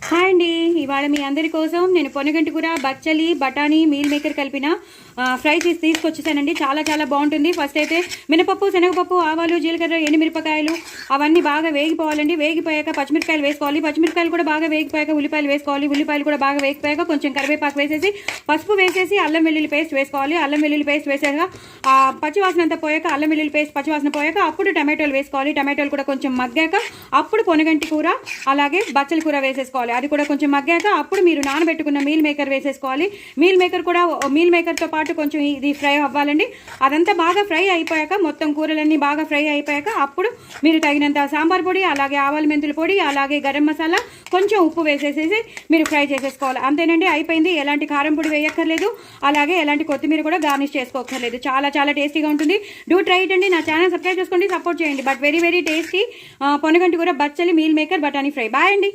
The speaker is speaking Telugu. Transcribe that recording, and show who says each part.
Speaker 1: హాయ్ అండి, ఇవాళ మీ అందరి కోసం నేను పొనగంటి కూర, బచ్చలి, బఠానీ, మీల్ మేకర్ కలిపిన ఫ్రై చేసి తీసుకొచ్చేసానండి. చాలా చాలా బాగుంటుంది. ఫస్ట్ అయితే మినపప్పు, శనగపప్పు, ఆవాలు, జీలకర్ర, ఎండుమిరపకాయలు అవన్నీ బాగా వేగిపోవాలండి. వేగిపోయాక పచ్చిమిరకాయలు వేసుకోవాలి. పచ్చిమిరకాయలు కూడా బాగా వేగిపోయాక ఉల్లిపాయలు వేసుకోవాలి. ఉల్లిపాయలు కూడా బాగా వేగిపోయాక కొంచెం కరివేపాకు వేసేసి పసుపు వేసేసి అల్లం వెల్లుల్లి పేస్ట్ వేసుకోవాలి. అల్లం వెల్లుల్లి పేస్ట్ వేసాక పచ్చివాసన అంతా పోయాక అల్లం వెల్లుల్లి పేస్ట్ పచ్చివాసన పోయాక అప్పుడు టమాటోలు వేసుకోవాలి. టమాటోలు కూడా కొంచెం మగ్గాక అప్పుడు పొనగంటి కూర అలాగే బచ్చలి కూర వేసేసుకోవాలి. అది కూడా కొంచెం మగ్గాక అప్పుడు మీరు నానబెట్టుకున్న మీల్ మేకర్ వేసేసుకోవాలి. మీల్ మేకర్తో పాటు కొంచెం ఇది ఫ్రై అవ్వాలండి. అదంతా బాగా ఫ్రై అయిపోయాక మొత్తం కూరలన్నీ బాగా ఫ్రై అయిపోయాక అప్పుడు మీరు తగినంత సాంబార్ పొడి అలాగే ఆవాల మెంతుల పొడి అలాగే గరం మసాలా కొంచెం ఉప్పు వేసేసేసి మీరు ఫ్రై చేసేసుకోవాలి. అంతేనండి, అయిపోయింది. ఎలాంటి కారం పొడి వేయక్కర్లేదు, అలాగే ఎలాంటి కొత్తిమీర కూడా గార్నిష్ చేసుకోక్కర్లేదు. చాలా చాలా టేస్టీగా ఉంటుంది. డూ ట్రై ఇట్ అండి. నా ఛానల్ సబ్స్క్రైబ్ చేసుకోండి, సపోర్ట్ చేయండి. బట్ వెరీ వెరీ టేస్టీ పొనగంటి కూర, బచ్చలి, మీల్ మేకర్, బఠానీ ఫ్రై. బాయ్ అండి.